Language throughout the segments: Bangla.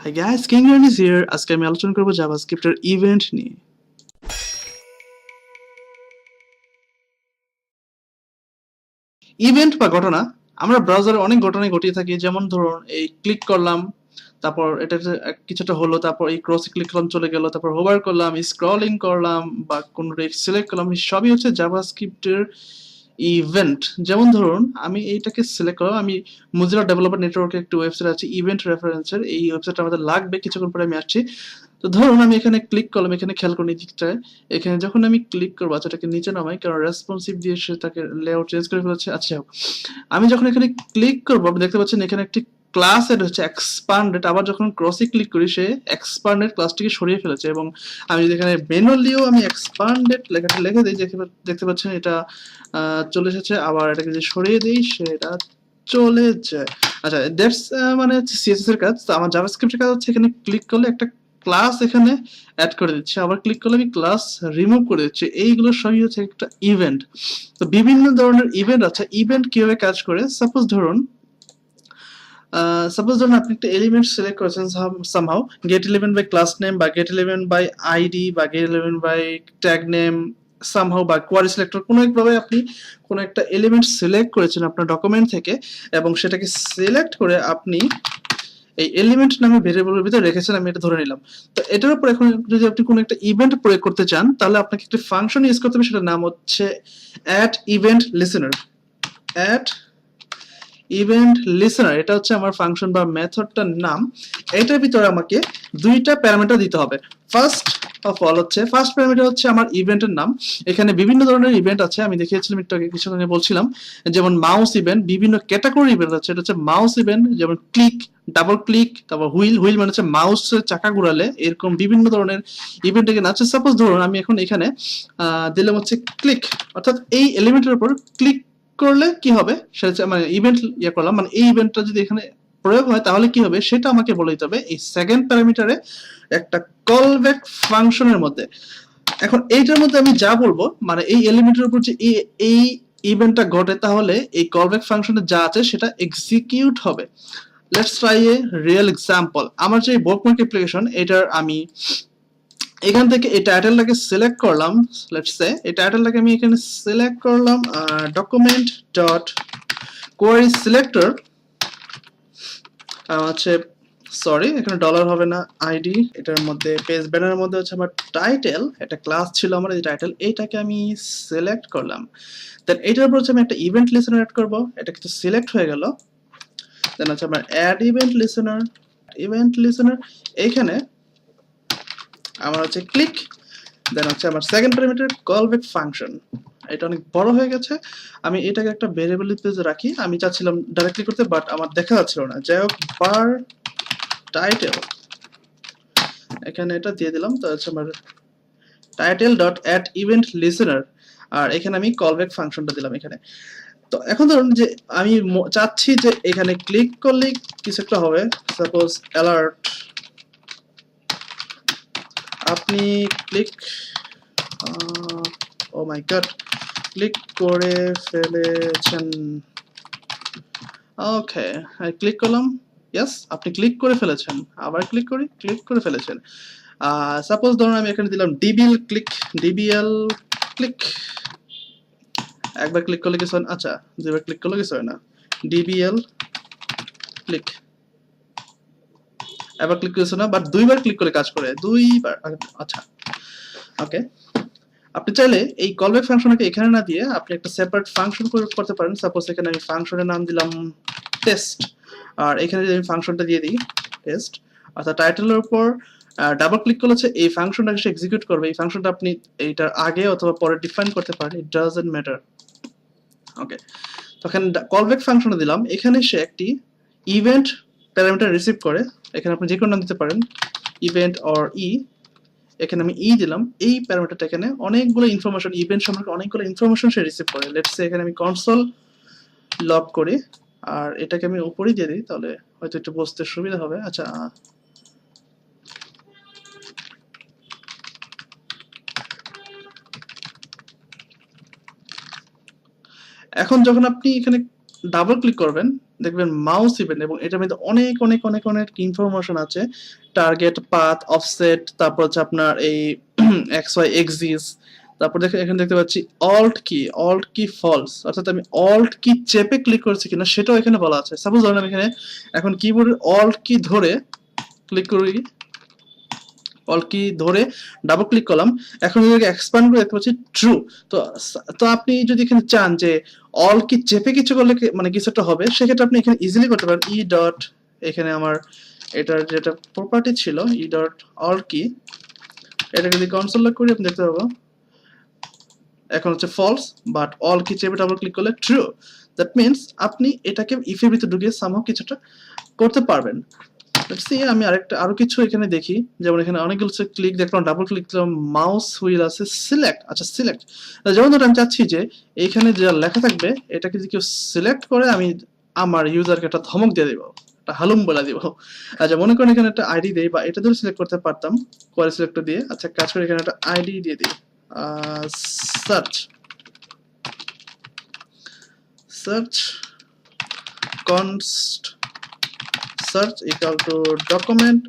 Hi guys, King Ryan is here. আজকে আমি আলোচনা করব জাভাস্ক্রিপ্টের ইভেন্ট নিয়ে। ইভেন্ট বা ঘটনা আমরা ব্রাউজারে অনেক ঘটনাই ঘটিয়ে থাকি, যেমন ধরুন এই ক্লিক করলাম, তারপর এটা কিছুটা হলো, তারপর এই ক্রসে ক্লিক করলাম চলে গেল, তারপর হোভার করলাম, স্ক্রলিং করলাম বা কোনো সিলেক্ট করলাম, সবই হচ্ছে জাভাস্ক্রিপ্টের ইভেন্ট। যেমন ধরুন আমি এইটাকে সিলেক্ট করলাম, আমি মোজিলা ডেভেলপার নেটওয়ার্কে একটি ওয়েবসাইট আছে ইভেন্ট রেফারেন্সের, এই ওয়েবসাইটটা আমাদের লাগবে, কিছুক্ষণ পরে আমি আসছি। তো ধরুন আমি এখানে ক্লিক করলাম, এখানে খেয়াল করুন এই দিকটায়, এখানে যখন আমি ক্লিক করবো, আচ্ছা এটাকে নিচে নামাই কারণ রেসপন্সিভ দিয়ে সে তাকে লেআউট চেঞ্জ করে ফেলেছে। আচ্ছা আমি যখন এখানে ক্লিক করবো, আপনি দেখতে পাচ্ছেন এখানে একটি ক্লাস এড হচ্ছে এক্সপান্ডেড, আবার যখন ক্রসে ক্লিক করি সে এক্সপান্ডেড ক্লাসটিকে সরিয়ে ফেলেছে, এবং আমি যদি এখানে ম্যানুয়ালিও আমি এক্সপান্ডেড লেখাটা লিখে দিই, দেখতে পাচ্ছেন এটা চলে এসেছে, আবার এটাকে যদি সরিয়ে দিই সেটা চলে যায়। আচ্ছা দ্যাটস মানে সিএসএস এর কাজ। তো আমার জাভাস্ক্রিপ্টের কাজ হচ্ছে এখানে ক্লিক করলে একটা ক্লাস এখানে অ্যাড করে দিচ্ছে, আবার ক্লিক করলে আমি ক্লাস রিমুভ করে দিচ্ছি, এইগুলো সবই হচ্ছে একটা ইভেন্ট। তো বিভিন্ন ধরনের ইভেন্ট আছে। ইভেন্ট কিভাবে কাজ করে, সাপোজ ধরুন আপনি একটা এলিমেন্ট সিলেক্ট করেছেন somehow, get element by class name বা গেট এলিমেন্ট বাই আইডি বা get element by tag name somehow বা কোয়ারি সিলেক্টর, কোনো একভাবে আপনি কোনো একটা এলিমেন্ট সিলেক্ট করেছেন আপনার ডকুমেন্ট থেকে, এবং সেটাকে সিলেক্ট করে আপনি এই এলিমেন্ট নামে ভেরিয়েবলের ভিতরে রেখেছেন, আমি এটা ধরে নিলাম। তো এটার উপর এখন যদি আপনি কোনো একটা ইভেন্ট প্রয়োগ করতে চান, তাহলে আপনাকে একটা ফাংশন ইউজ করতে হবে, সেটার নাম হচ্ছে at event listener. At event listener, এটা হচ্ছে আমার ফাংশন বা মেথডটার নাম। এটার ভিতরে আমাকে দুইটা প্যারামিটার দিতে হবে। ফার্স্ট অফ অল হচ্ছে ফার্স্ট প্যারামিটার হচ্ছে আমার ইভেন্টের নাম। এখানে বিভিন্ন ধরনের ইভেন্ট আছে, আমি দেখিয়েছিলাম একটু আগে, কিছু আগে বলছিলাম, যেমন মাউস ইভেন্ট, বিভিন্ন ক্যাটাগরি ইভেন্ট আছে। এটা হচ্ছে মাউস ইভেন্ট, যেমন ক্লিক, ডাবল ক্লিক, তারপর হুইল, হুইল মানে হচ্ছে মাউসের চাকা ঘুরালে, এরকম বিভিন্ন ধরনের ইভেন্ট এখানে আছে। সাপোজ ধরুন আমি এখন এখানে দিলাম হচ্ছে ক্লিক, অর্থাৎ এই এলিমেন্টের উপর ক্লিক করলে কি হবে সেটা মানে ইভেন্ট ইয়ে করলাম, মানে এই ইভেন্টটা যদি এখানে প্রয়োগ হয় তাহলে কি হবে সেটা আমাকে বলে দিতে হবে এই সেকেন্ড প্যারামিটারে একটা কল ব্যাক ফাংশনের মধ্যে। এখন এইটার মধ্যে আমি যা বলবো, মানে এই এলিমেন্টের উপর যে এই ইভেন্টটা ঘটে, তাহলে এই কল ব্যাক ফাংশনে যা আছে সেটা এক্সিকিউট হবে। Let's try A real example. আমার যে বুকমার্ক অ্যাপ্লিকেশন, এটার আমি এখান থেকে এই টাইটেলটাকে সিলেক্ট করলাম, লেটস সে এই টাইটেলটাকে আমি এখানে সিলেক্ট করলাম, ডকুমেন্ট ডট কোয়ারি সিলেক্টর হচ্ছে, সরি এখানে ডলার হবে না, আইডি, এটার মধ্যে পেজ ব্যানারের মধ্যে হচ্ছে আমার টাইটেল, একটা ক্লাস ছিল আমার এই টাইটেল, এইটাকে আমি সিলেক্ট করলাম। দেন এটার উপর হচ্ছে আমি একটা ইভেন্ট লিসেনার অ্যাড করব, এটা কিন্তু সিলেক্ট হয়ে গেল। দেন হচ্ছে আমার add event listener, event listener, এইখানে আমার হচ্ছে ক্লিক, দেন হচ্ছে আমার second parameter callback function. এটা অনেক বড় হয়ে গেছে, আমি এটাকে একটা ভেরিয়েবল হিসেবে রাখি, আমি চাচ্ছিলাম ডাইরেক্টলি করতে বাট আমার দেখা যাচ্ছিল না, যাই হোক বার টাইটেল, এখানে এটা দিয়ে দিলাম। তো হচ্ছে আমার title dot add event listener, আর এখানে আমি কল ব্যাক ফাংশনটা দিলাম এখানে। তো এখন ধরুন যে আমি চাচ্ছি যে এখানে ক্লিক করলে কিছু একটা হবে, সাপোজ অ্যালার্ট, আপনি click, O my god, click করে ফেলেছেন। ওকে আমি ক্লিক করলাম, ইয়েস আপনি ক্লিক করে ফেলেছেন, আবার ক্লিক করি, ক্লিক করে ফেলেছেন। সাপোজ ধরুন আমি এখানে দিলাম ডিবিএল ক্লিক, ডিবিএল ক্লিক, একবার ক্লিক করলে কিছু হয় না, আচ্ছা দুইবার ক্লিক করলে কিছু হয় না, ডিবিএল ক্লিক, একবার ক্লিক করেছে না, বাট দুইবার ক্লিক করে কাজ করে, দুইবার। আচ্ছা ওকে, আপনি চাইলে এই কলব্যাক ফাংশনকে এখানে না দিয়ে আপনি একটা সেপারেট ফাংশন প্রয়োগ করতে পারেন। সাপোজ এখানে আমি ফাংশনের নাম দিলাম টেস্ট, আর এখানে যদি আমি ফাংশনটা দিয়ে দিই টেস্ট, অর্থাৎ টাইটেলের উপর ডাবল ক্লিক করলে এই ফাংশনটা এসে এক্সিকিউট করবে। এই ফাংশনটা আপনি এইটার আগে অথবা পরে ডিফাইন করতে পারেন, ইট ডাজন্ট ম্যাটার। ওকে, তখন কলব্যাক ফাংশনে দিলাম, এখানে সে একটি ইভেন্ট প্যারামিটার রিসিভ করে, এখানে আপনি যে কোনো নাম দিতে পারেন, ইভেন্ট অর এখানে আমি দিলাম, এই প্যারামিটারটা এখানে অনেকগুলো ইনফরমেশন, ইভেন্ট সম্পর্কে অনেকগুলো ইনফরমেশন সে রিসিভ করে। লেটস সে এখানে আমি কনসোল লগ করি, আর এটাকে আমি উপরেই দিয়ে দিই, তাহলে হয়তো একটু বুঝতে সুবিধা হবে। আচ্ছা এখন যখন আপনি এখানে ডাবল ক্লিক করবেন, দেখবেন মাউস ইভেন্ট, এবং এটার মধ্যে অনেক অনেক অনেক অনেক ইনফরমেশন আছে, টার্গেট, পাথ, অফসেট, তারপর হচ্ছে আপনার এই এক্স ওয়াই এক্সিস, তারপর দেখেন এখানে দেখতে পাচ্ছি অল্ট কি ফলস, অর্থাৎ আমি অল্ট কি চেপে ক্লিক করেছি কিনা সেটাও এখানে বলা আছে। সাপোজ ধরেন আমি এখানে এখন কিবোর্ডের অল্ট কি ধরে ক্লিক করি, অল কি ধরে ডাবল ক্লিক করলাম, এখন যদি এক্সপ্যান্ড করে দেখতে পাচ্ছি ট্রু। তো তো আপনি যদি এখানে চান যে অল কি চেপে কিছু করলে মানে কিছু একটা হবে, সেক্ষেত্রে আপনি এখানে ইজিলি করতে পারেন ই ডট, এখানে আমার এটার যেটা প্রপার্টি ছিল ই ডট অল কি, এটা যদি কনসোল লক করি আপনি দেখতে পাবো এখন হচ্ছে ফলস, বাট অল কি চেপে ডাবল ক্লিক করলে ট্রু। দ্যাট মিনস আপনি এটাকে ইফের ভিতরে ঢুকিয়ে সামহাও কিছুটা করতে পারবেন। আমি আরো কিছু এখানে দেখি, যেমন এখানে অনেকগুলো ক্লিক দেখলাম, ডাবল ক্লিক করলাম, মাউস হুইল আছে, সিলেক্ট, আচ্ছা সিলেক্ট, যেমন ধরো আমি চাচ্ছি যে এইখানে যা লেখা থাকবে এটাকে যদি কেউ সিলেক্ট করে আমি আমার ইউজারকে একটা ধমক দিয়ে দিব, একটা হালুম বলে দিব। আচ্ছা মনে করেন এখানে একটা আইডি দেই, বা এটা ধরে সিলেক্ট করতে পারতাম কোয়ারি সিলেক্টর দিয়ে। আচ্ছা কাজ করে এখানে একটা আইডি দিয়ে দিই, search search const search equal to document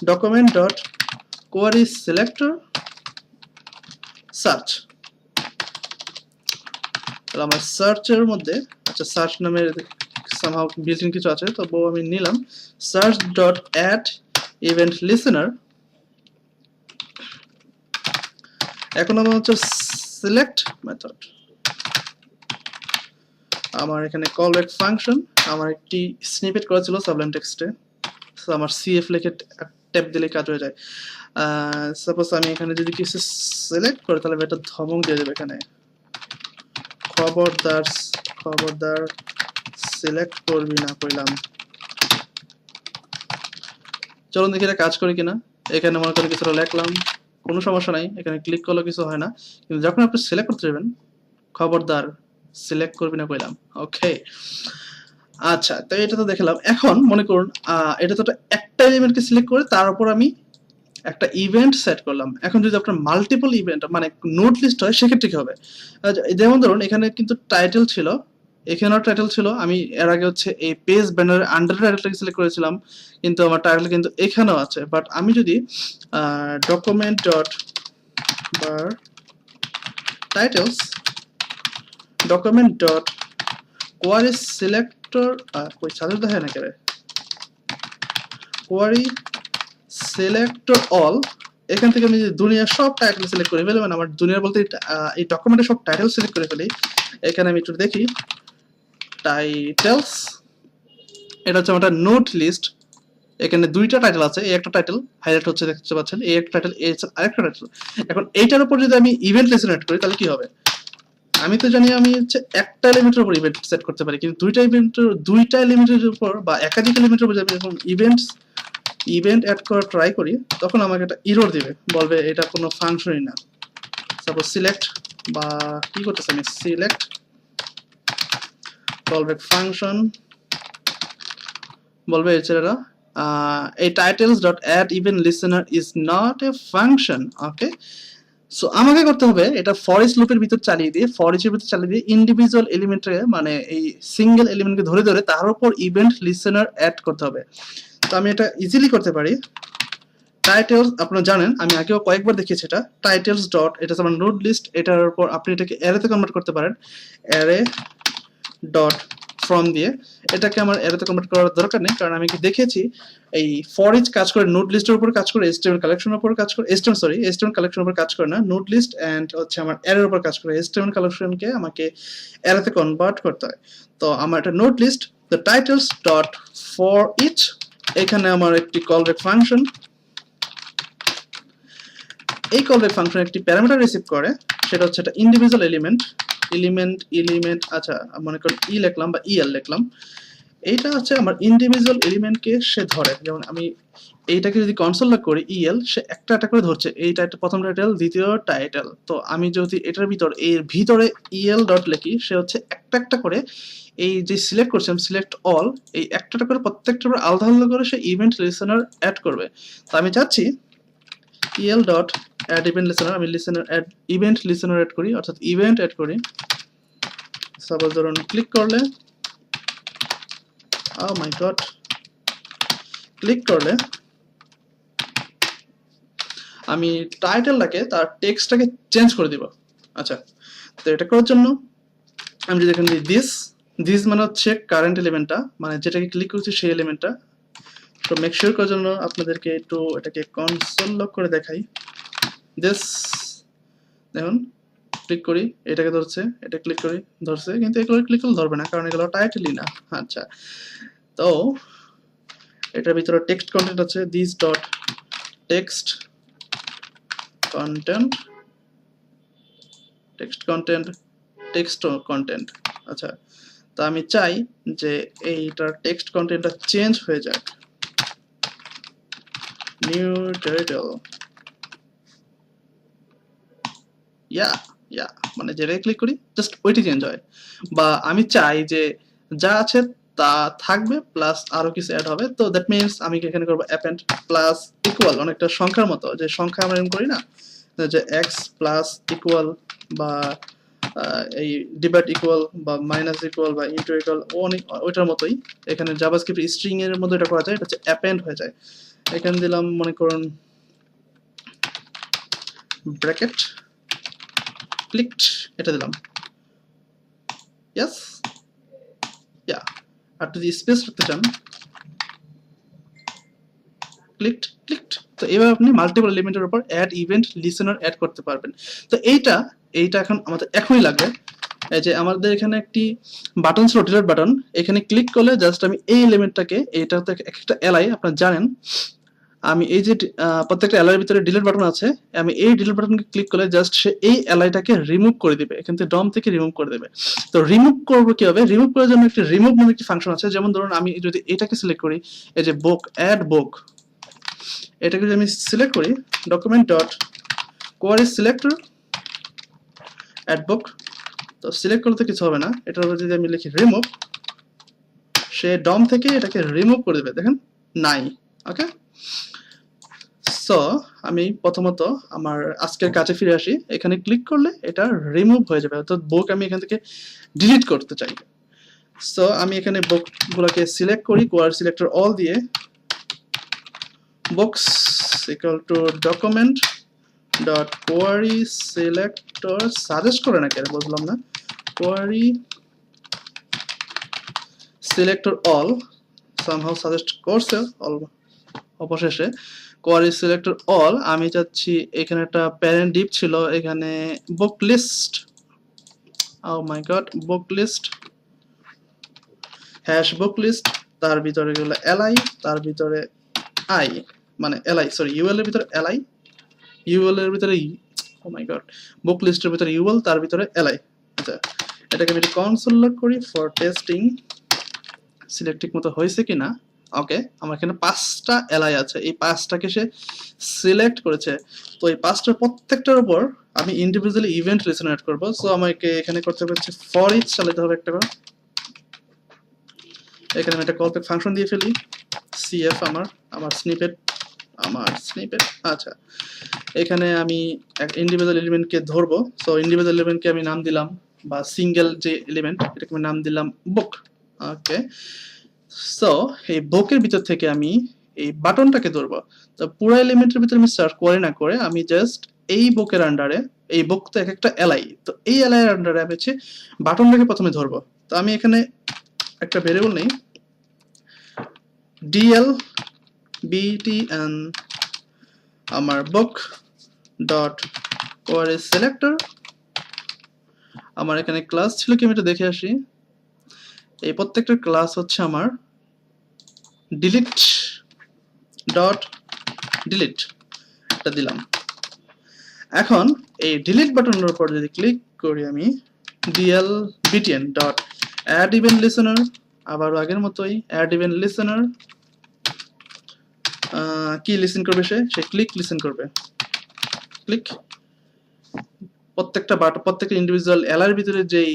document dot query selector search। তাহলে আমার সার্চের মধ্যে, আচ্ছা সার্চ নামের somehow built-in কিছু আছে, তবু আমি নিলাম search dot add event listener। এখন আমার হচ্ছে select method, আমার এখানে callback ফাংশন, আমার একটি স্নিপেট করা ছিল সাবলাইম টেক্সটে, সো আমার সিএফ লিখে ট্যাপ দিলে কাজ হয়ে যায়। সাপোজ আমি এখানে যদি কিছু সিলেক্ট করি তাহলে এটা ধমক দিয়ে দেবে, এখানে খবরদার সিলেক্ট করবি না কইলাম। চলুন দেখি এটা কাজ করে কিনা। এখানে মনে করেন কিছুটা লিখলাম, কোনো সমস্যা নাই, এখানে ক্লিক করলে কিছু হয় না, কিন্তু যখন আপনি সিলেক্ট করতে যাবেন খবরদার সিলেক্ট করবি না কইলাম। ওকে আচ্ছা, তো এটা তো দেখলাম। এখন মনে করুন এটা তো একটা এলিমেন্টকে সিলেক্ট করে তার উপর আমি একটা ইভেন্ট সেট করলাম। এখন যদি আপনার মাল্টিপল ইভেন্ট মানে নোট লিস্ট হয় সেক্ষেত্রে কি হবে? যেমন ধরুন এখানে কিন্তু টাইটেল ছিল, এখানেও টাইটেল ছিল, আমি এর আগে হচ্ছে এই পেজ ব্যানারের আন্ডার টাইটেলটাকে সিলেক্ট করেছিলাম, কিন্তু আমার টাইটেল কিন্তু এখানেও আছে। বাট আমি যদি document dot bar titles document dot query selector কই সাথে দেখা না কেরে কোয়ারি সিলেক্টর অল, এখান থেকে আমি দুনিয়ার সব টাইটেল সিলেক্ট করে ফেলি, মানে আমার দুনিয়ার বলতে এই ডকুমেন্টের সব টাইটেল সিলেক্ট করে ফেলি। এখানে আমি একটু দেখি টাইটেলস, এটা হচ্ছে আমার নোট লিস্ট, এখানে দুইটা টাইটেল আছে, এই একটা টাইটেল হাইলাইট হচ্ছে দেখতে পাচ্ছেন, এই একটা টাইটেল, এই আরেকটা টাইটেল। এখন এইটার উপর যদি আমি ইভেন্ট লিস্ট সেট করি তাহলে কি হবে? আমি তো জানি আমি হচ্ছে একটা এলিমেন্টের উপর ইভেন্ট সেট করতে পারি, কিন্তু দুইটা এলিমেন্টের উপর বা একাধিক এলিমেন্টের উপর যদি আমি ইভেন্ট অ্যাড করা ট্রাই করি তখন আমাকে একটা এরর দিবে, বলবে এটা কোনো ফাংশনই না। সাপোজ সিলেক্ট বা কি করতেছে আমি সিলেক্ট কলব্যাক ফাংশন বলবে এছাড়া এই titles dot add event listener is not a function. Okay, so আমাকে করতে হবে এটা ফর ইচ লুপের ভিতর চালিয়ে দিয়ে, ইন্ডিভিজুয়াল এলিমেন্টে মানে এই সিঙ্গেল এলিমেন্টকে ধরে ধরে তার উপর ইভেন্ট লিসেনার অ্যাড করতে হবে। তো আমি এটা ইজিলি করতে পারি। টাইটেলস আপনারা জানেন আমি আগেও কয়েকবার দেখিয়েছি, এটা টাইটেলস ডট, এটা আমার নোড লিস্ট, এটার উপর আপনি এটাকে অ্যারেতে কনভার্ট করতে পারেন, অ্যারে ডট ফ্রম দিয়ে। এটাকে আমার অ্যারেতে কনভার্ট করার দরকার নেই, কারণ আমি কি দেখেছি এই ফর ইচ কাজ করে নোড লিস্টের উপর কাজ করে, এসটিএমএল কালেকশনের উপর কাজ করে, এসটিএমএল কালেকশনের উপর কাজ করে না, নোড লিস্ট এন্ড হচ্ছে আমার অ্যারের উপর কাজ করে। এসটিএমএল কালেকশনকে আমাকে অ্যারেতে কনভার্ট করতে হয়। তো আমার একটা node list, the titles dot for each, এখানে আমার একটি কলব্যাক ফাংশন, এই কলব্যাক ফাংশন একটি প্যারামিটার রিসিভ করে, সেটা হচ্ছে একটা ইন্ডিভিজুয়াল এলিমেন্ট। আচ্ছা মনে করুন ই লিখলাম বা ইএল লিখলাম, এইটা হচ্ছে আমার ইন্ডিভিজুয়াল এলিমেন্টকে সে ধরে। যেমন আমি এইটাকে যদি কনসোল লক করি ইএল, সে একটা একটা করে ধরছে, এই টাইটেল প্রথম টাইটেল, দ্বিতীয় টাইটেল। তো আমি যদি এটার ভিতরে ইএল ডট লিখি, সে হচ্ছে একটা একটা করে এই যে সিলেক্ট করছিলাম সিলেক্ট অল, এই একটা একটা করে প্রত্যেকটা আলাদা আলাদা করে সে ইভেন্ট লিসেনার অ্যাড করবে। তো আমি চাচ্ছি el dot add event listener, আমি ইভেন্ট লিসেনার অ্যাড করি, অর্থাৎ ইভেন্ট অ্যাড করি সাপোজ ধরুন ক্লিক করলে মাই গড ক্লিক করলে আমি টাইটেলটাকে তার টেক্সটটাকে চেঞ্জ করে দিব। আচ্ছা, তো এটা করার জন্য আমি যদি এখানে দিস দিস মানে হচ্ছে কারেন্ট এলিমেন্টটা, মানে যেটাকে ক্লিক করছি সেই এলিমেন্টটা। তো মেক শিওর করার জন্য আপনাদেরকে একটু এটাকে কনসোল লক করে দেখাই। দিস দেখুন ক্লিক করি, এটাকে ধরছে, এটা ক্লিক করি ধরছে, কিন্তু এগুলো ক্লিক করলে ধরবে না কারণ এগুলো টাইটেলই না। আচ্ছা, তো এটার ভিতরে টেক্সট কন্টেন্ট আছে, this dot text content text content. আচ্ছা, তো আমি চাই যে এইটার টেক্সট কন্টেন্টটা চেঞ্জ হয়ে যাক, নিউ টাইটেল ইয়া মানে যেটাই ক্লিক করি জাস্ট ওইটি চেঞ্জ হয়, বা আমি চাই যে যা আছে তা থাকবে প্লাস আরো কিছু অ্যাড হবে। তো দ্যাট মিনস আমি এখানে করবো অ্যাপেন্ড প্লাস ইকুয়াল, অনেকটা সংখ্যার মতো, যে সংখ্যা আমরা এরকম করি না যে এক্স প্লাস ইকুয়াল বা এই ডিভাইড ইকুয়াল বা মাইনাস ইকুয়াল বা ইনটু ইকুয়াল, ওইটার মতোই এখানে জাভাস্ক্রিপ্ট স্ট্রিং এর মধ্যে এটা করা যায়, এটা হচ্ছে অ্যাপেন্ড হয়ে যায়। এখানে দিলাম মনে করুন ব্র্যাকেট ক্লিকড, এটা দিলাম ইয়েস ইয়া, আর যদি স্পেস রাখতে চান ক্লিকড। তো এবার আপনি মাল্টিপল এলিমেন্টের উপর অ্যাড ইভেন্ট লিসেনার অ্যাড করতে পারবেন। তো এইটা এখন আমাদের এখনই লাগবে। এই যে আমাদের এখানে একটি বাটন ছিল ডিলিট বাটন, এখানে ক্লিক করলে জাস্ট আমি এই এলিমেন্টটাকে, এইটাতে একটা এলআই আপনারা জানেন, আমি এই যে প্রত্যেকটা এলআইয়ের ভিতরে ডিলিট বাটন আছে, আমি এই ডিলিট বাটনকে ক্লিক করলে জাস্ট সে এই এলআইটাকে রিমুভ করে দিবে, এখান থেকে ডম থেকে রিমুভ করে দেবে। তো রিমুভ করবো কিভাবে? রিমুভ করার জন্য একটি রিমুভ নামে একটি ফাংশন আছে। যেমন ধরুন আমি যদি এটাকে সিলেক্ট করি, এই যে বুক অ্যাড বুক, এটাকে যদি আমি সিলেক্ট করি document dot query selector add book, তো সিলেক্ট করতে কিছু হবে না, এটার উপর যদি আমি লিখি রিমুভ, সে ডম থেকে এটাকে রিমুভ করে দেবে, দেখেন নাই। ওকে, সো আমি প্রথমত আমার আজকের কাজে ফিরে আসি, এখানে ক্লিক করলে এটা রিমুভ হয়ে যাবে, অর্থাৎ বুক আমি এখান থেকে ডিলিট করতে চাই। সো আমি এখানে বুকগুলোকে সিলেক্ট করি কোয়ারি সিলেক্টর অল দিয়ে, books equal to document dot query selector, suggest করে না কেন বুঝলাম না, query selector all, somehow suggest করছে অল, অবশেষে কোয়ারি সিলেক্টর অল। আমি চাচ্ছি এখানে একটা প্যারেন্ট ডিপ ছিল, এখানে book list, oh my god book list hash book list, তার ভিতরে গেলো এলআই, তার ভিতরে আই, মানে এলআই সরি ইউএল এর ভিতরে এলআই, ইউএল এর ভিতরে ও মাই গড বুক লিস্টের ভিতরে ইউএল, তার ভিতরে এলআই। আচ্ছা, এটাকে আমি কনসোল লক করি ফর টেস্টিং, সিলেক্ট ঠিক মতো হয়েছে কিনা। ওকে, আমার এখানে 5টা এলআই আছে, এই 5টাকে সে সিলেক্ট করেছে। তো এই 5টার প্রত্যেকটার উপর আমি ইন্ডিভিজুয়ালি ইভেন্ট লিসেনার করব। সো আমাকে এখানে করতে হবে হচ্ছে ফর ইচ চালাতে হবে একটা করে, এখানে আমি একটা কলব্যাক ফাংশন দিয়ে ফেলি, সিএফ আমার স্নিপেট। আচ্ছা, এখানে আমি এক ইন্ডিভিজুয়াল এলিমেন্টকে ধরবো। সো ইন্ডিভিজুয়াল এলিমেন্টকে আমি নাম দিলাম, বা সিঙ্গেল যে এলিমেন্ট এটাকে আমি নাম দিলাম বুক। ওকে, সো এই বুকের ভিতর থেকে আমি এই বাটনটাকে ধরবো। তো পুরো এলিমেন্টের ভিতরে আমি সার্চ করে না করে আমি জাস্ট এই বুকের আন্ডারে, এই বুক তো একটা এলআই, তো এই এলআই এর আন্ডারে আমি হচ্ছে বাটনটাকে প্রথমে ধরবো। তো আমি এখানে একটা ভেরিয়েবল নেই, ডিএল বিটিএন আমার বুক ডট কোয়ারি সিলেক্টর, আমার এখানে ক্লাস ছিল কি আমি এটা দেখে আসি, এই প্রত্যেকটা ক্লাস হচ্ছে আমার ডিলিট ডট ডিলিট, এটা দিলাম। এখন এই ডিলিট বাটনের উপর যদি ক্লিক করি আমি DL BTN dot add event listener, আবার আগের মতোই অ্যাড ইভেন্ট লিসেনার, কি লিসেন করবে সে ক্লিক লিসেন করবে, ক্লিক প্রত্যেকটা ইন্ডিভিজুয়াল এলআর ভিতরে যেই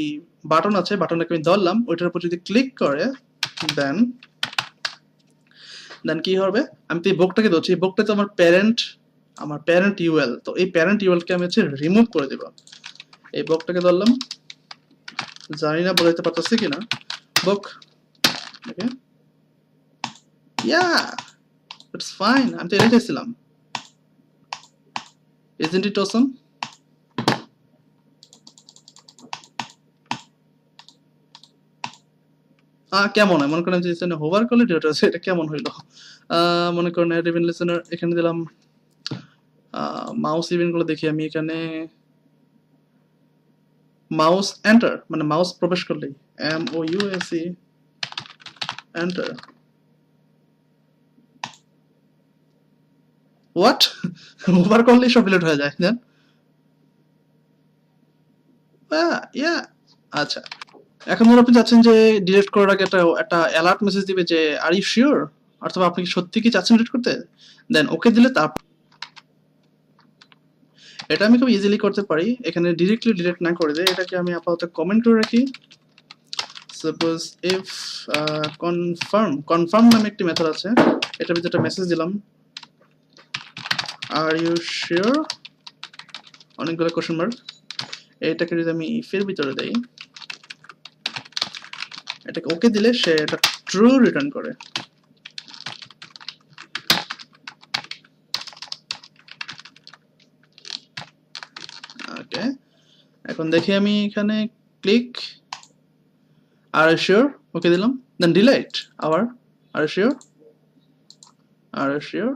বাটন আছে, বাটনটাকে আমি ধরলাম, ওইটার উপর যদি ক্লিক করে দেন কি হবে, আমি তো এই বুকটাকে ধরছি, এই বুকটা তো আমার প্যারেন্ট ইউএল, তো এই প্যারেন্ট ইউএল কে আমি হচ্ছে রিমুভ করে দেব। এই বুকটাকে ধরলাম, জানি না বলতে পারতেছি কিনা। book, okay, yeah, it's fine, আমি তো এটাই চাইছিলাম। isn't it awesome? কেমন হয় মনে করেন যে হোভার করলে ডিরেক্ট হচ্ছে, এটা কেমন হইলো? মনে করেন অ্যাড ইভেন্ট লিসেনার এখানে দিলাম, মাউস ইভেন্ট গুলো দেখি আমি এখানে, মাউস এন্টার মানে মাউস প্রবেশ করলেই MOUSE এন্টার, হোয়াট? ওভার করলেই সব ডিলিট হয়ে যায় দেন? ইয়া, আচ্ছা। এখন ধরুন আপনি চাচ্ছেন যে ডিলিট করার আগে একটা অ্যালার্ট মেসেজ দিবে যে আর ইউ শিওর, অথবা আপনি সত্যি কি চাচ্ছেন ডিলিট করতে, দেন ওকে দিলে তারপর এটা আমি খুব ইজিলি করতে পারি। এখানে ডিরেক্টলি ডিলিট না করে দেয়, এটাকে আমি আপাতত কমেন্ট করে রাখি। সাপোজ ইফ কনফার্ম নামে একটি মেথড আছে, এটার ভিতরে একটা মেসেজ দিলাম আর ইউ শিওর, অনেকগুলো কোশ্চেন মার্ক। এটাকে যদি আমি ইফের ভিতরে দেই, এটাকে ওকে দিলে সে এটা ট্রু রিটার্ন করে। ওকে, এখন দেখি আমি এখানে click are you sure, okay দিলাম, দেন ডিলিট আবার are you sure, are you sure,